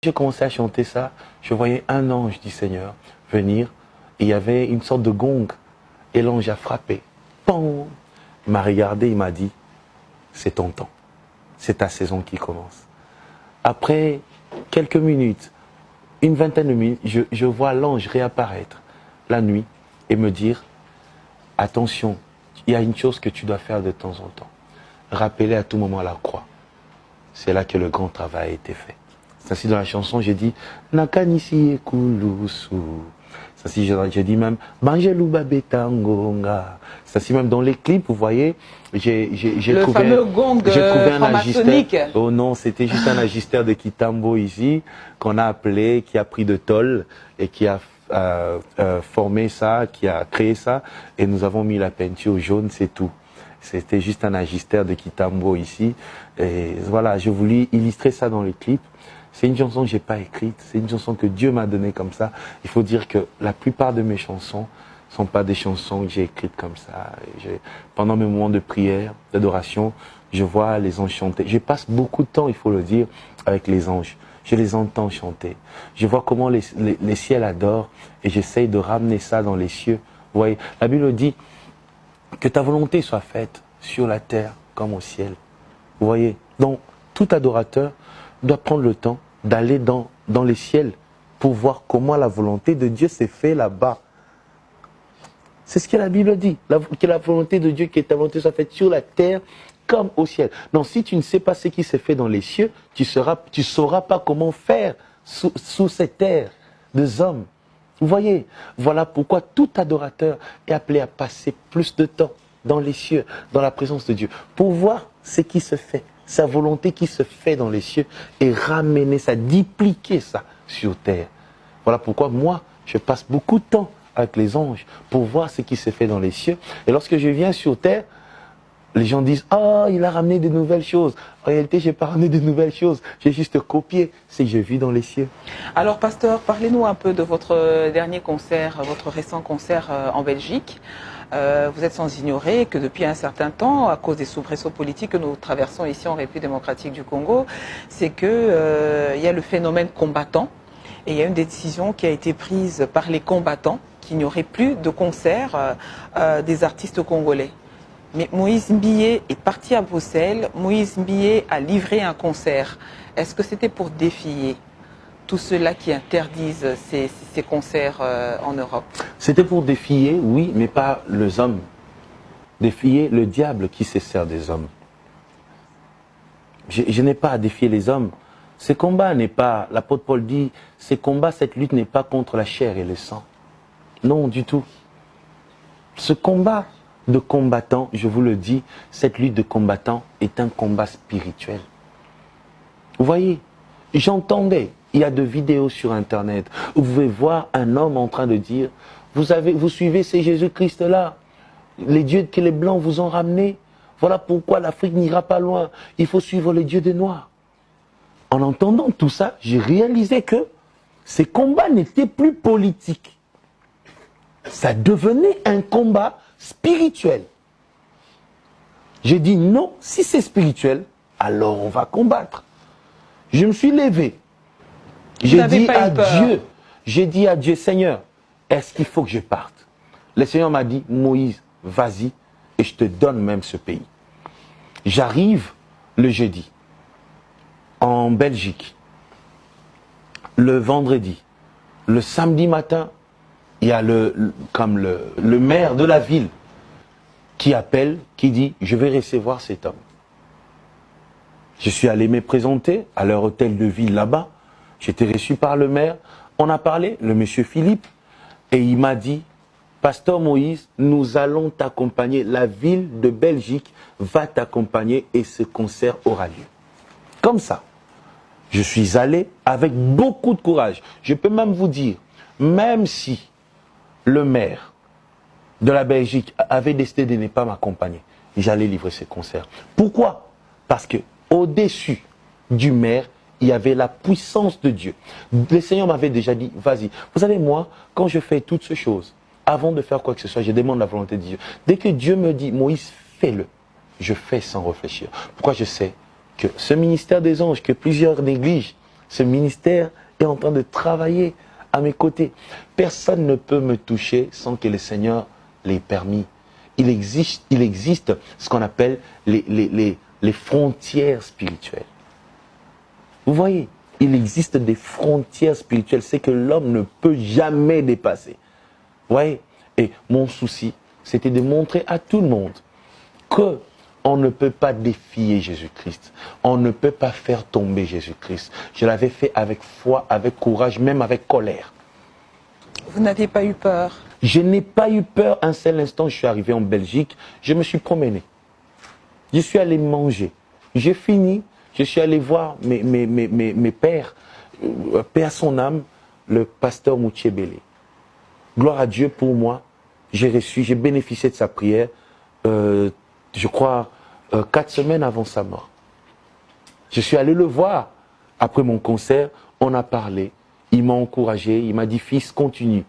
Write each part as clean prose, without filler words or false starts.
J'ai commencé à chanter ça, je voyais un ange du Seigneur venir, et il y avait une sorte de gong, et l'ange a frappé. Pam! Il m'a regardé, il m'a dit, c'est ton temps, c'est ta saison qui commence. Après quelques minutes, une vingtaine de minutes, je vois l'ange réapparaître la nuit et me dire, attention, il y a une chose que tu dois faire de temps en temps. Rappeler à tout moment la croix. C'est là que le grand travail a été fait. C'est ainsi dans la chanson, j'ai dit Nakanisi ekulusu. C'est ainsi j'ai dit même Bangeluba betangonga. C'est ainsi même dans les clips, vous voyez, j'ai trouvé un agistère. Oh non, c'était juste un agistère de Kitambo ici qu'on a appelé, qui a pris de tôle et qui a formé ça, qui a créé ça, et nous avons mis la peinture jaune, c'est tout. C'était juste un agistère de Kitambo ici. Et voilà, j'ai voulu illustrer ça dans les clips. C'est une chanson que je n'ai pas écrite, c'est une chanson que Dieu m'a donnée comme ça. Il faut dire que la plupart de mes chansons ne sont pas des chansons que j'ai écrites comme ça. Pendant mes moments de prière, d'adoration, je vois les anges chanter. Je passe beaucoup de temps, il faut le dire, avec les anges. Je les entends chanter. Je vois comment les ciels adorent et j'essaye de ramener ça dans les cieux. Vous voyez, la Bible dit que ta volonté soit faite sur la terre comme au ciel. Vous voyez, donc tout adorateur doit prendre le temps d'aller dans les ciels pour voir comment la volonté de Dieu s'est faite là-bas. C'est ce que la Bible dit, que la volonté de Dieu, que ta volonté soit faite sur la terre comme au ciel. Donc si tu ne sais pas ce qui s'est fait dans les cieux, tu sauras pas comment faire sous cette terre des hommes. Vous voyez, voilà pourquoi tout adorateur est appelé à passer plus de temps dans les cieux, dans la présence de Dieu, pour voir ce qui se fait, sa volonté qui se fait dans les cieux, et ramener ça, dupliquer ça sur terre. Voilà pourquoi moi, je passe beaucoup de temps avec les anges pour voir ce qui se fait dans les cieux. Et lorsque je viens sur terre, les gens disent « Ah, il a ramené de nouvelles choses ». En réalité, je n'ai pas ramené de nouvelles choses. J'ai juste copié ce que j'ai vu dans les cieux. Alors, pasteur, parlez-nous un peu de votre dernier concert, votre récent concert en Belgique. Vous êtes sans ignorer que depuis un certain temps, à cause des soubresauts politiques que nous traversons ici en République démocratique du Congo, c'est que il y a le phénomène combattant. Et il y a une décision qui a été prise par les combattants qu'il n'y aurait plus de concert des artistes congolais. Mais Moïse Mbilé est parti à Bruxelles, Moïse Mbilé a livré un concert. Est-ce que c'était pour défier tous ceux-là qui interdisent ces concerts en Europe? C'était pour défier, oui, mais pas les hommes. Défier le diable qui se sert des hommes. Je n'ai pas à défier les hommes. Ce combat n'est pas, l'apôtre Paul dit, cette lutte n'est pas contre la chair et le sang. Non, du tout. Ce combat de combattants, je vous le dis, cette lutte de combattants est un combat spirituel. Vous voyez, j'entendais, il y a de vidéos sur Internet, où vous pouvez voir un homme en train de dire, vous suivez ces Jésus-Christ-là, les dieux que les Blancs vous ont ramenés, voilà pourquoi l'Afrique n'ira pas loin, il faut suivre les dieux des Noirs. En entendant tout ça, j'ai réalisé que ces combats n'étaient plus politiques. Ça devenait un combat spirituel. J'ai dit non, si c'est spirituel, alors on va combattre. Je me suis levé. J'ai dit à Dieu, Seigneur, est-ce qu'il faut que je parte? Le Seigneur m'a dit, Moïse, vas-y et je te donne même ce pays. J'arrive le jeudi en Belgique, le vendredi, le samedi matin, il y a le maire de la ville qui appelle, qui dit « Je vais recevoir cet homme ». Je suis allé me présenter à leur hôtel de ville là-bas. J'étais reçu par le maire. On a parlé, le monsieur Philippe, et il m'a dit « Pasteur Moïse, nous allons t'accompagner. La ville de Belgique va t'accompagner et ce concert aura lieu. » Comme ça. Je suis allé avec beaucoup de courage. Je peux même vous dire, même si le maire de la Belgique avait décidé de ne pas m'accompagner, j'allais livrer ce concert. Pourquoi? Parce que au-dessus du maire, il y avait la puissance de Dieu. Le Seigneur m'avait déjà dit, vas-y. Vous savez, moi, quand je fais toutes ces choses, avant de faire quoi que ce soit, je demande la volonté de Dieu. Dès que Dieu me dit, Moïse, fais-le, je fais sans réfléchir. Pourquoi je sais que ce ministère des anges, que plusieurs négligent, Ce ministère est en train de travailler à mes côtés. Personne ne peut me toucher sans que le Seigneur l'ait permis. Il existe ce qu'on appelle les frontières spirituelles. Vous voyez, il existe des frontières spirituelles, c'est que l'homme ne peut jamais dépasser. Vous voyez? Et mon souci, c'était de montrer à tout le monde que on ne peut pas défier Jésus-Christ. On ne peut pas faire tomber Jésus-Christ. Je l'avais fait avec foi, avec courage, même avec colère. Vous n'aviez pas eu peur? Je n'ai pas eu peur un seul instant. Je suis arrivé en Belgique, je me suis promené. Je suis allé manger. J'ai fini, je suis allé voir mes pères, paix à son âme, le pasteur Moutiébélé. Gloire à Dieu pour moi. J'ai bénéficié de sa prière, je crois, 4 semaines avant sa mort. Je suis allé le voir. Après mon concert, on a parlé. Il m'a encouragé, il m'a dit, fils, continue.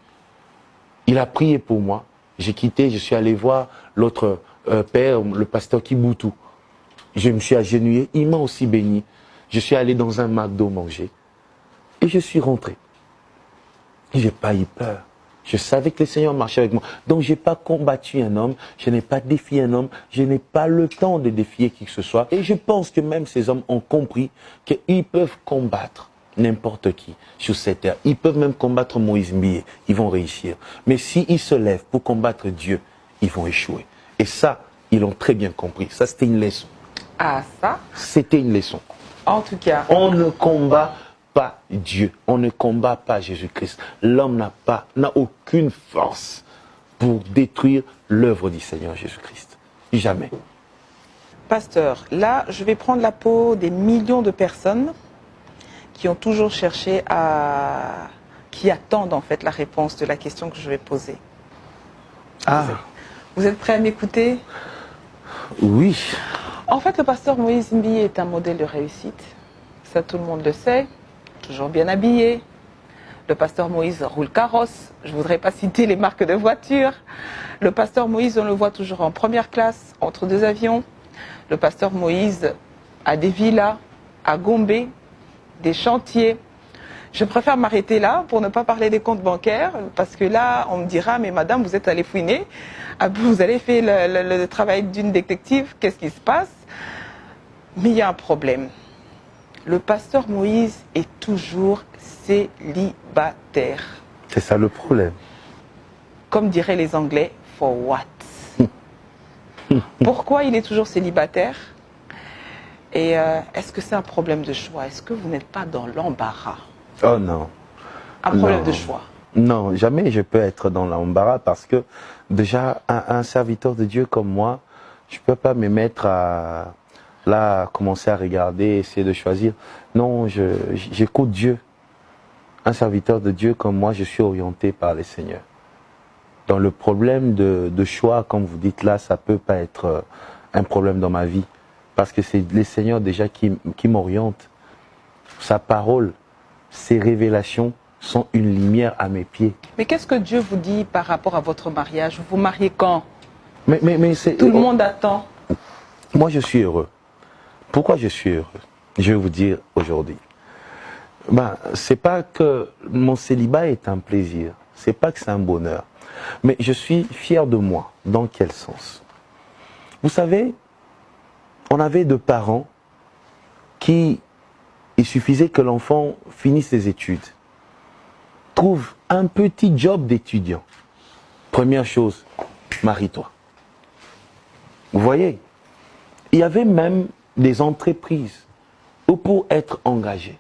Il a prié pour moi. J'ai quitté, je suis allé voir l'autre père, le pasteur Kiboutou. Je me suis agenouillé, il m'a aussi béni. Je suis allé dans un McDo manger. Et je suis rentré. Je n'ai pas eu peur. Je savais que le Seigneur marchait avec moi. Donc, je n'ai pas combattu un homme, je n'ai pas défié un homme, je n'ai pas le temps de défier qui que ce soit. Et je pense que même ces hommes ont compris qu'ils peuvent combattre n'importe qui sur cette terre. Ils peuvent même combattre Moïse Mbié, ils vont réussir. Mais s'ils se lèvent pour combattre Dieu, ils vont échouer. Et ça, ils l'ont très bien compris. Ça, c'était une leçon. Ah, ça? C'était une leçon. En tout cas. On ne combat pas Dieu, on ne combat pas Jésus-Christ. L'homme n'a aucune force pour détruire l'œuvre du Seigneur Jésus-Christ. Jamais. Pasteur, là, je vais prendre la peau des millions de personnes qui ont toujours cherché qui attendent en fait la réponse de la question que je vais poser. Ah. Vous êtes prêt à m'écouter? Oui. En fait, le pasteur Moïse Mbié est un modèle de réussite. Ça, tout le monde le sait. Toujours bien habillé. Le pasteur Moïse roule carrosse. Je ne voudrais pas citer les marques de voitures. Le pasteur Moïse, on le voit toujours en première classe, entre 2 avions. Le pasteur Moïse a des villas à Gombe, des chantiers. Je préfère m'arrêter là pour ne pas parler des comptes bancaires, parce que là, on me dira, mais madame, vous êtes allée fouiner, vous avez fait le travail d'une détective, qu'est-ce qui se passe? Mais il y a un problème. Le pasteur Moïse est toujours célibataire. C'est ça le problème. Comme diraient les Anglais, for what? Pourquoi il est toujours célibataire? Et est-ce que c'est un problème de choix? Est-ce que vous n'êtes pas dans l'embarras? Oh non. Un problème de choix? Non, jamais je peux être dans l'embarras parce que déjà, un serviteur de Dieu comme moi, je ne peux pas me mettre à commencer à regarder, essayer de choisir. Non, j'écoute Dieu. Un serviteur de Dieu comme moi, je suis orienté par le Seigneur. Dans le problème de choix, comme vous dites là, ça ne peut pas être un problème dans ma vie. Parce que c'est le Seigneur déjà qui m'oriente. Sa parole, ses révélations sont une lumière à mes pieds. Mais qu'est-ce que Dieu vous dit par rapport à votre mariage? Vous vous mariez quand? Mais tout le monde attend. Moi, je suis heureux. Pourquoi je suis heureux? Je vais vous dire aujourd'hui. C'est pas que mon célibat est un plaisir. C'est pas que c'est un bonheur. Mais je suis fier de moi. Dans quel sens? Vous savez, on avait 2 parents qui, il suffisait que l'enfant finisse ses études, trouve un petit job d'étudiant. Première chose, marie-toi. Vous voyez, il y avait même des entreprises où pour être engagé,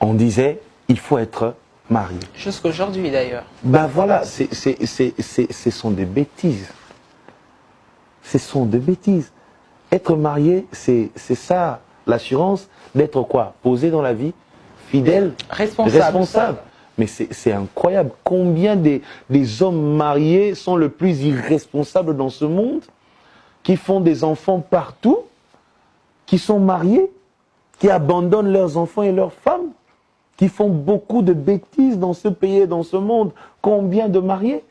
on disait, il faut être marié. Jusqu'aujourd'hui d'ailleurs. Voilà, ce sont des bêtises. Ce sont des bêtises. Être marié, c'est ça, l'assurance d'être quoi? Posé dans la vie, fidèle, responsable. Mais c'est incroyable. Combien des hommes mariés sont le plus irresponsables dans ce monde, qui font des enfants partout, qui sont mariés, qui abandonnent leurs enfants et leurs femmes, qui font beaucoup de bêtises dans ce pays et dans ce monde. Combien de mariés?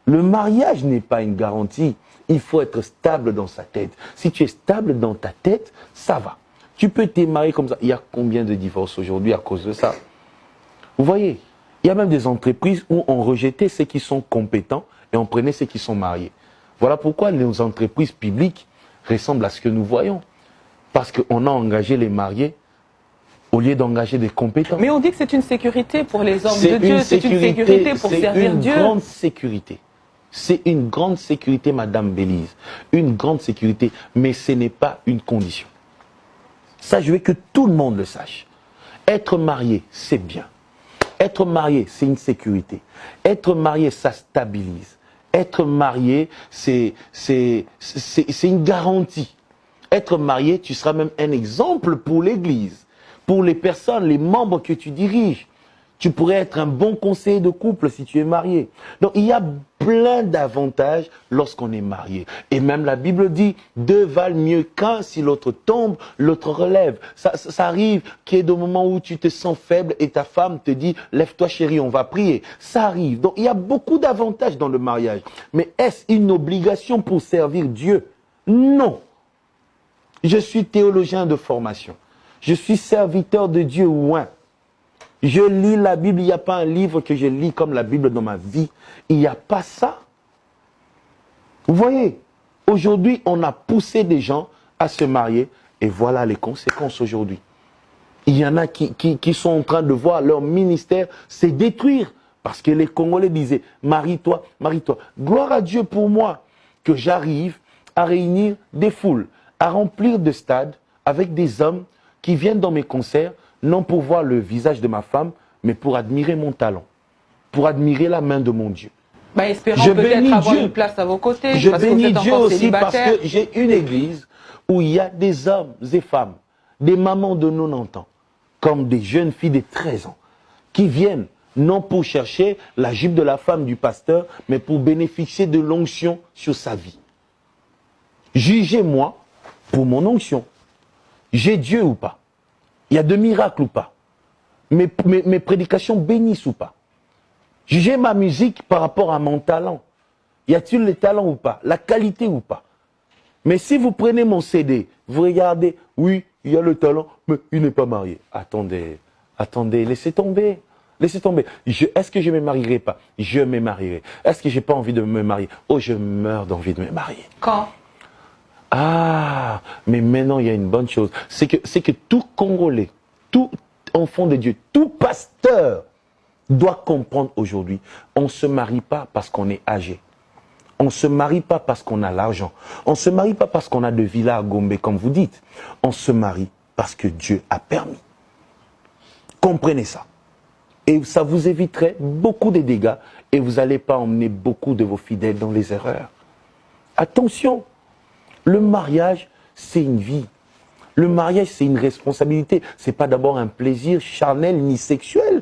Le mariage n'est pas une garantie. Il faut être stable dans sa tête. Si tu es stable dans ta tête, ça va. Tu peux te marier comme ça. Il y a combien de divorces aujourd'hui à cause de ça? Vous voyez, il y a même des entreprises où on rejetait ceux qui sont compétents et on prenait ceux qui sont mariés. Voilà pourquoi nos entreprises publiques ressemblent à ce que nous voyons. Parce qu'on a engagé les mariés au lieu d'engager des compétents. Mais on dit que c'est une sécurité pour les hommes de Dieu, c'est une sécurité pour servir Dieu. C'est une grande sécurité. C'est une grande sécurité, Madame Bélise. Une grande sécurité, mais ce n'est pas une condition. Ça, je veux que tout le monde le sache. Être marié, c'est bien. Être marié, c'est une sécurité. Être marié, ça stabilise. Être marié, c'est une garantie. Être marié, tu seras même un exemple pour l'Église, pour les personnes, les membres que tu diriges. Tu pourrais être un bon conseiller de couple si tu es marié. Donc, il y a plein d'avantages lorsqu'on est marié. Et même la Bible dit, deux valent mieux qu'un. Si l'autre tombe, l'autre relève. Ça arrive qu'il y ait des moments où tu te sens faible et ta femme te dit, lève-toi chérie, on va prier. Ça arrive. Donc, il y a beaucoup d'avantages dans le mariage. Mais est-ce une obligation pour servir Dieu? Non. Je suis théologien de formation. Je suis serviteur de Dieu, ouin. Je lis la Bible, il n'y a pas un livre que je lis comme la Bible dans ma vie. Il n'y a pas ça. Vous voyez, aujourd'hui, on a poussé des gens à se marier et voilà les conséquences aujourd'hui. Il y en a qui sont en train de voir leur ministère se détruire parce que les Congolais disaient, marie-toi, marie-toi. Gloire à Dieu pour moi que j'arrive à réunir des foules, à remplir des stades avec des hommes qui viennent dans mes concerts, non pour voir le visage de ma femme, mais pour admirer mon talent, pour admirer la main de mon Dieu. Bah, espérons peut-être avoir une place à vos côtés. Je bénis Dieu aussi parce que j'ai une église où il y a des hommes et femmes, des mamans de 90 ans, comme des jeunes filles de 13 ans, qui viennent non pour chercher la jupe de la femme du pasteur, mais pour bénéficier de l'onction sur sa vie. Jugez-moi pour mon onction. J'ai Dieu ou pas? Il y a de miracles ou pas? Mes prédications bénissent ou pas? Jugez ma musique par rapport à mon talent. Y a-t-il le talent ou pas? La qualité ou pas? Mais si vous prenez mon CD, vous regardez, oui, il y a le talent, mais il n'est pas marié. Attendez, attendez, laissez tomber. Laissez tomber. Est-ce que je ne me marierai pas? Je me marierai. Est-ce que je n'ai pas envie de me marier? Oh, je meurs d'envie de me marier. Quand? Ah, mais maintenant il y a une bonne chose. C'est que tout Congolais, tout enfant de Dieu, tout pasteur doit comprendre aujourd'hui. On ne se marie pas parce qu'on est âgé. On ne se marie pas parce qu'on a l'argent. On ne se marie pas parce qu'on a de villas à Gombe, comme vous dites. On se marie parce que Dieu a permis. Comprenez ça. Et ça vous éviterait beaucoup de dégâts et vous n'allez pas emmener beaucoup de vos fidèles dans les erreurs. Attention. Le mariage, c'est une vie. Le mariage, c'est une responsabilité. Ce n'est pas d'abord un plaisir charnel ni sexuel.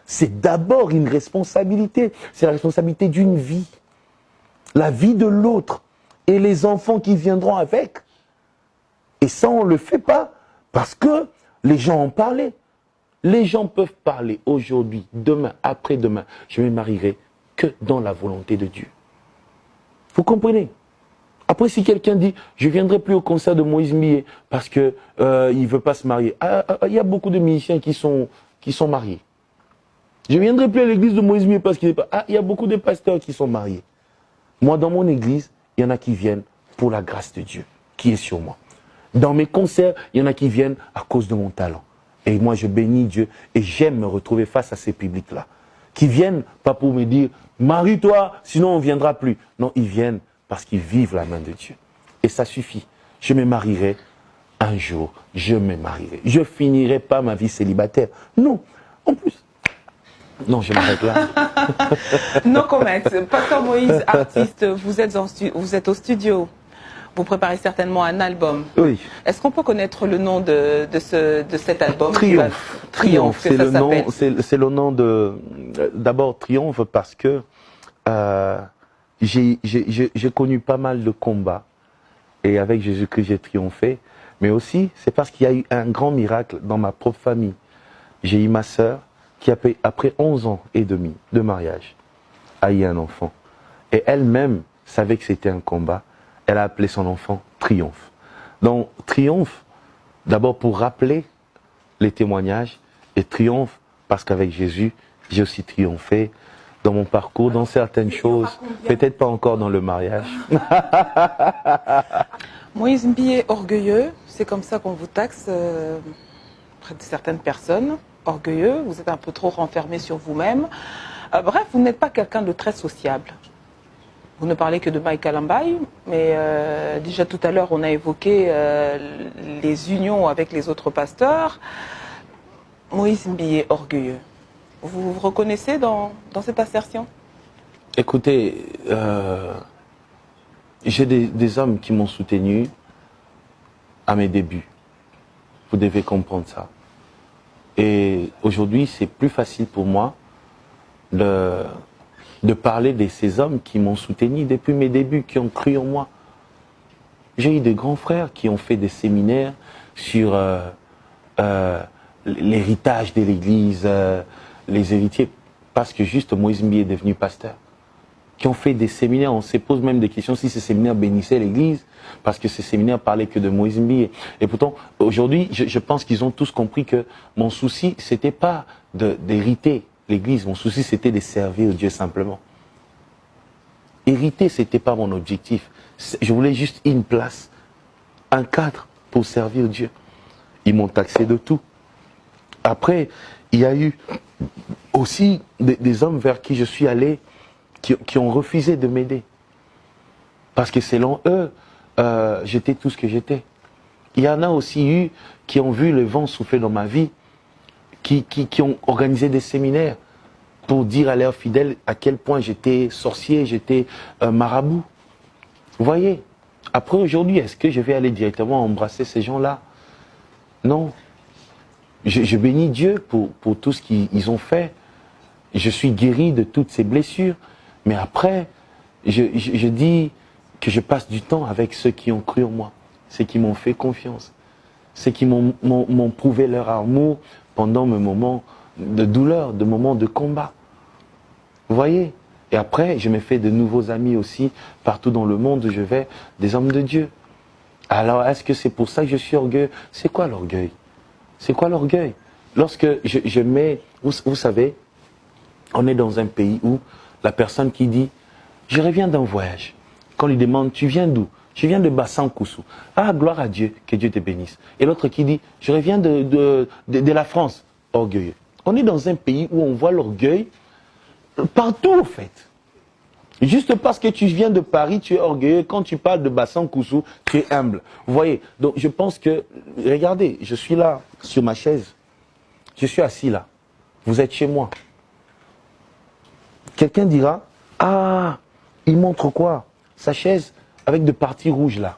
C'est d'abord une responsabilité. C'est la responsabilité d'une vie. La vie de l'autre. Et les enfants qui viendront avec. Et ça, on ne le fait pas. Parce que les gens en parlaient. Les gens peuvent parler aujourd'hui, demain, après-demain. Je ne me marierai que dans la volonté de Dieu. Vous comprenez? Après, si quelqu'un dit, je ne viendrai plus au concert de Moïse Millet parce qu'il ne veut pas se marier. Il y a beaucoup de musiciens qui sont mariés. Je ne viendrai plus à l'église de Moïse Millet parce qu'il n'est pas... il y a beaucoup de pasteurs qui sont mariés. Moi, dans mon église, il y en a qui viennent pour la grâce de Dieu qui est sur moi. Dans mes concerts, il y en a qui viennent à cause de mon talent. Et moi, je bénis Dieu et j'aime me retrouver face à ces publics-là. Qui viennent pas pour me dire, marie-toi, sinon on ne viendra plus. Non, ils viennent parce qu'ils vivent la main de Dieu. Et ça suffit. Je me marierai un jour. Je me marierai. Je ne finirai pas ma vie célibataire. Non. En plus. Non, je m'arrête là. No comment. Pasteur Moïse, artiste, vous êtes au studio. Vous préparez certainement un album. Oui. Est-ce qu'on peut connaître le nom de cet album? Triomphe. Triomphe, c'est le nom de... D'abord, Triomphe parce que j'ai connu pas mal de combats. Et avec Jésus-Christ, j'ai triomphé. Mais aussi, c'est parce qu'il y a eu un grand miracle dans ma propre famille. J'ai eu ma sœur qui, après 11 ans et demi de mariage, a eu un enfant. Et elle-même savait que c'était un combat. Elle a appelé son enfant Triomphe. Donc, Triomphe, D'abord pour rappeler les témoignages et triomphe, parce qu'avec Jésus, j'ai aussi triomphé dans mon parcours, dans certaines choses, peut-être pas encore dans le mariage. Moïse Mbié orgueilleux, c'est comme ça qu'on vous taxe près de certaines personnes. Orgueilleux, vous êtes un peu trop renfermé sur vous-même. Bref, vous n'êtes pas quelqu'un de très sociable. Vous ne parlez que de Mike Alambaye, mais déjà tout à l'heure, on a évoqué les unions avec les autres pasteurs. Moïse Mbié orgueilleux. Vous vous reconnaissez dans cette assertion? Écoutez, j'ai des hommes qui m'ont soutenu à mes débuts. Vous devez comprendre ça. Et aujourd'hui, c'est plus facile pour moi de parler de ces hommes qui m'ont soutenu depuis mes débuts, qui ont cru en moi. J'ai eu des grands frères qui ont fait des séminaires sur l'héritage de l'Église, les héritiers, parce que juste Moïse Mbié est devenu pasteur. Qui ont fait des séminaires, on se pose même des questions si ces séminaires bénissaient l'Église, parce que ces séminaires parlaient que de Moïse Mbié. Et pourtant, aujourd'hui, je pense qu'ils ont tous compris que mon souci, c'était pas d'hériter l'Église, mon souci, c'était de servir Dieu simplement. Hériter, c'était pas mon objectif. Je voulais juste une place, un cadre pour servir Dieu. Ils m'ont taxé de tout. Après, il y a eu aussi des hommes vers qui je suis allé, qui ont refusé de m'aider. Parce que selon eux, j'étais tout ce que j'étais. Il y en a aussi eu qui ont vu le vent souffler dans ma vie, qui ont organisé des séminaires pour dire à leurs fidèles à quel point j'étais sorcier, j'étais marabout. Vous voyez? Après aujourd'hui, est-ce que je vais aller directement embrasser ces gens-là? Non. Je bénis Dieu pour tout ce qu'ils ont fait. Je suis guéri de toutes ces blessures. Mais après, je dis que je passe du temps avec ceux qui ont cru en moi, ceux qui m'ont fait confiance, ceux qui m'ont prouvé leur amour pendant mes moments de douleur, de moments de combat. Vous voyez? Et après, je me fais de nouveaux amis aussi, partout dans le monde où je vais, des hommes de Dieu. Alors, est-ce que c'est pour ça que je suis orgueilleux? C'est quoi l'orgueil? C'est quoi l'orgueil? Lorsque je mets... Vous savez, on est dans un pays où la personne qui dit « Je reviens d'un voyage », quand on lui demande « Tu viens d'où ?»« Je viens de Bassan-Koussou. »« Ah, gloire à Dieu, que Dieu te bénisse. » Et l'autre qui dit « Je reviens de la France. » Orgueilleux. On est dans un pays où on voit l'orgueil partout, en fait. Juste parce que tu viens de Paris, tu es orgueilleux. Quand tu parles de Bassan-Koussou, tu es humble. Vous voyez? Donc, je pense que... Regardez, je suis là, sur ma chaise. Je suis assis là. Vous êtes chez moi. Quelqu'un dira, ah, il montre quoi? Sa chaise avec de parties rouges là.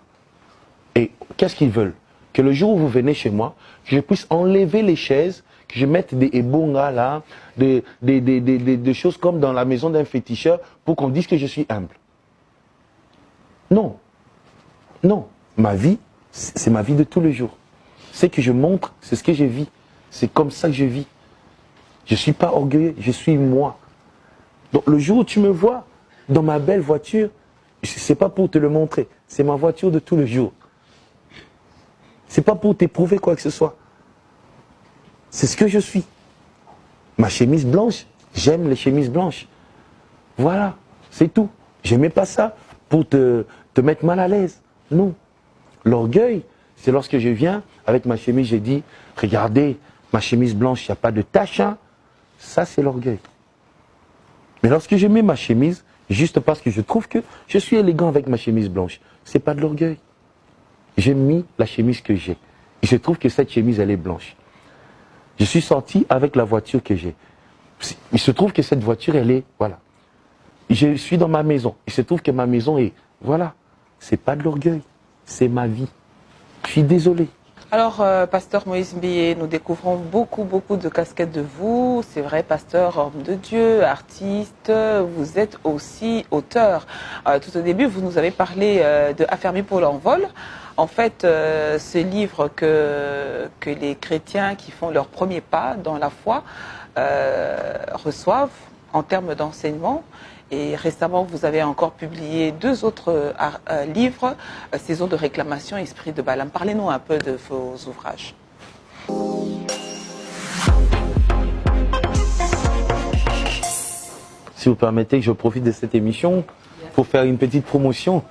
Et qu'est-ce qu'ils veulent? Que le jour où vous venez chez moi, que je puisse enlever les chaises, que je mette des ebongas là, des choses comme dans la maison d'un féticheur pour qu'on dise que je suis humble. Non. Non. Ma vie, c'est ma vie de tous les jours. Ce que je montre, c'est ce que je vis. C'est comme ça que je vis. Je ne suis pas orgueilleux, je suis moi. Donc le jour où tu me vois dans ma belle voiture, ce n'est pas pour te le montrer, c'est ma voiture de tous les jours. Ce n'est pas pour t'éprouver quoi que ce soit. C'est ce que je suis. Ma chemise blanche, j'aime les chemises blanches. Voilà, c'est tout. Je ne mets pas ça pour te mettre mal à l'aise. Non. L'orgueil, c'est lorsque je viens avec ma chemise, j'ai dit, regardez, ma chemise blanche, il n'y a pas de tache. Hein. Ça, c'est l'orgueil. Mais lorsque je mets ma chemise, juste parce que je trouve que je suis élégant avec ma chemise blanche, ce n'est pas de l'orgueil. J'ai mis la chemise que j'ai. Et je trouve que cette chemise, elle est blanche. Je suis sorti avec la voiture que j'ai. Il se trouve que cette voiture, elle est... Voilà. Je suis dans ma maison. Il se trouve que ma maison est... Voilà. Ce n'est pas de l'orgueil. C'est ma vie. Je suis désolé. Alors, pasteur Moïse Mbié, nous découvrons beaucoup de casquettes de vous. C'est vrai, pasteur, homme de Dieu, artiste. Vous êtes aussi auteur. Tout au début, vous nous avez parlé de Affermi pour l'envol. En fait, ce livre que les chrétiens qui font leur premier pas dans la foi reçoivent en termes d'enseignement. Et récemment, vous avez encore publié 2 autres livres, Saison de réclamation, Esprit de Balaam. Parlez-nous un peu de vos ouvrages. Si vous permettez que je profite de cette émission pour faire une petite promotion.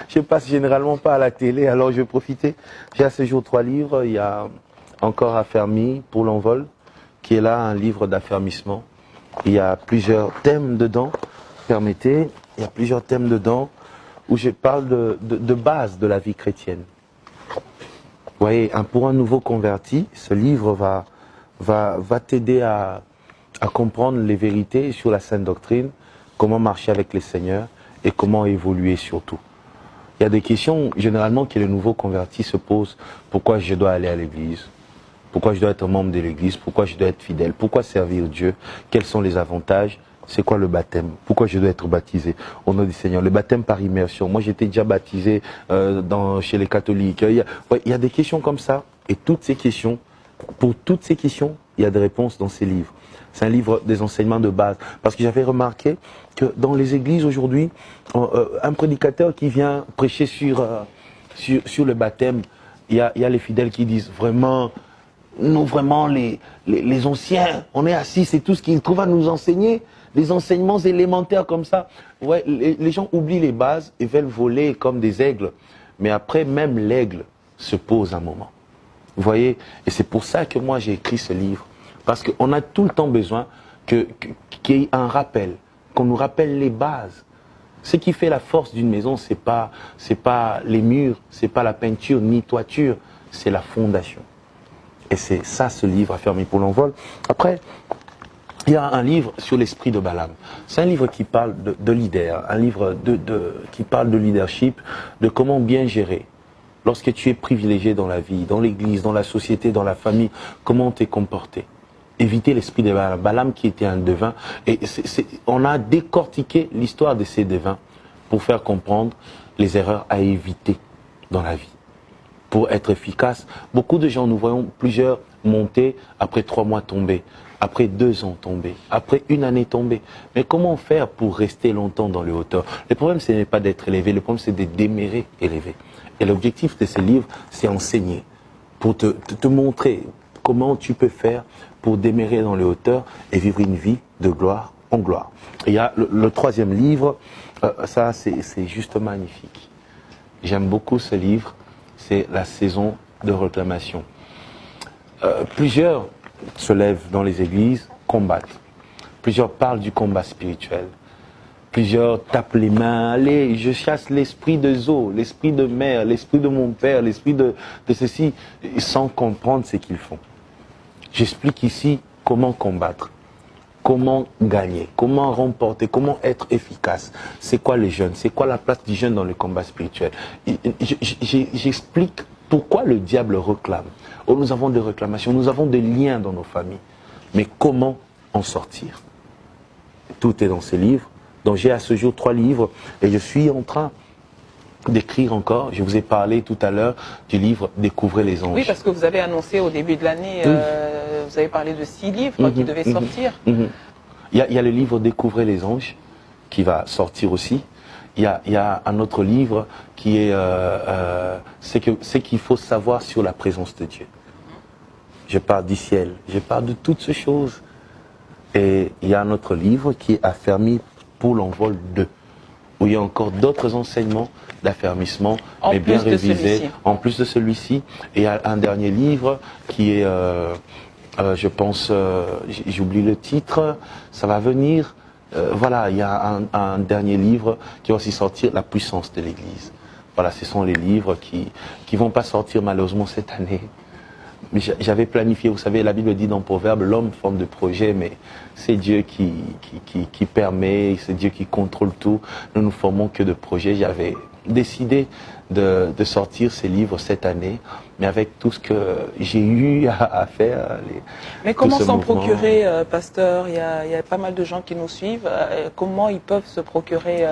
Je passe généralement pas à la télé, alors je vais profiter. J'ai à ce jour 3 livres. Il y a Encore Affermi pour l'envol, qui est là un livre d'affermissement. Il y a plusieurs thèmes dedans, permettez, il y a plusieurs thèmes dedans où je parle de base de la vie chrétienne. Vous voyez, pour un nouveau converti, ce livre va t'aider à comprendre les vérités sur la sainte doctrine, comment marcher avec les seigneurs et comment évoluer surtout. Il y a des questions généralement que les nouveaux convertis se posent. Pourquoi je dois aller à l'église? Pourquoi je dois être membre de l'église? Pourquoi je dois être fidèle? Pourquoi servir Dieu? Quels sont les avantages? C'est quoi le baptême? Pourquoi je dois être baptisé au nom du Seigneur? Le baptême par immersion. Moi, j'étais déjà baptisé chez les catholiques. Il y a des questions comme ça. Et toutes ces questions, pour toutes ces questions, il y a des réponses dans ces livres. C'est un livre des enseignements de base. Parce que j'avais remarqué que dans les églises aujourd'hui, un prédicateur qui vient prêcher sur le baptême, il y a les fidèles qui disent vraiment, nous vraiment les anciens, on est assis, c'est tout ce qu'ils trouvent à nous enseigner. Des enseignements élémentaires comme ça. Ouais, les gens oublient les bases et veulent voler comme des aigles. Mais après, même l'aigle se pose un moment. Vous voyez? Et c'est pour ça que moi j'ai écrit ce livre. Parce qu'on a tout le temps besoin qu'il y ait un rappel, qu'on nous rappelle les bases. Ce qui fait la force d'une maison, c'est pas les murs, c'est pas la peinture ni toiture, c'est la fondation. Et c'est ça ce livre Affermi pour l'envol. Après, il y a un livre sur l'esprit de Balaam. C'est un livre qui parle de leader, un livre qui parle de leadership, de comment bien gérer. Lorsque tu es privilégié dans la vie, dans l'église, dans la société, dans la famille, comment t'es comporté. Éviter l'esprit de Balaam. Balaam qui était un devin. Et on a décortiqué l'histoire de ces devins pour faire comprendre les erreurs à éviter dans la vie. Pour être efficace, beaucoup de gens, nous voyons plusieurs monter, après 3 mois tomber, après 2 ans tomber, après 1 année tomber. Mais comment faire pour rester longtemps dans les hauteurs? Le problème, ce n'est pas d'être élevé, le problème, c'est de demeurer élevé. Et l'objectif de ces livres, c'est enseigner, pour te montrer comment tu peux faire pour demeurer dans les hauteurs et vivre une vie de gloire en gloire. Et il y a le 3e livre, ça c'est juste magnifique. J'aime beaucoup ce livre, c'est La saison de réclamation. Plusieurs se lèvent dans les églises, combattent. Plusieurs parlent du combat spirituel. Plusieurs tapent les mains, allez, je chasse l'esprit de Zo, l'esprit de mère, l'esprit de mon père, l'esprit de ceci, sans comprendre ce qu'ils font. J'explique ici comment combattre, comment gagner, comment remporter, comment être efficace. C'est quoi les jeunes? C'est quoi la place du jeune dans le combat spirituel? J'explique pourquoi le diable réclame. Oh, nous avons des réclamations, nous avons des liens dans nos familles. Mais comment en sortir? Tout est dans ces livres. Donc j'ai à ce jour 3 livres et je suis en train d'écrire encore. Je vous ai parlé tout à l'heure du livre Découvrez les anges. Oui, parce que vous avez annoncé au début de l'année, vous avez parlé de 6 livres qui devaient sortir. Il y a le livre Découvrez les anges qui va sortir aussi. Il y a un autre livre qui est ce qu'il faut savoir sur la présence de Dieu. Je parle du ciel, je parle de toutes ces choses. Et il y a un autre livre qui est Affermi pour l'envol 2, où il y a encore d'autres enseignements d'affermissement, mais bien révisés, en plus de celui-ci. Et il y a un dernier livre qui est, je pense, j'oublie le titre, ça va venir. Voilà, il y a un dernier livre qui va aussi sortir, La puissance de l'Église. Voilà, ce sont les livres qui vont pas sortir malheureusement cette année. Mais j'avais planifié, vous savez, la Bible dit dans Proverbe, l'homme forme de projet, mais c'est Dieu qui permet, c'est Dieu qui contrôle tout. Nous ne formons que de projets. J'avais décidé de sortir ces livres cette année, mais avec tout ce que j'ai eu à faire. Mais comment s'en procurer, pasteur? Il y a pas mal de gens qui nous suivent. Comment ils peuvent se procurer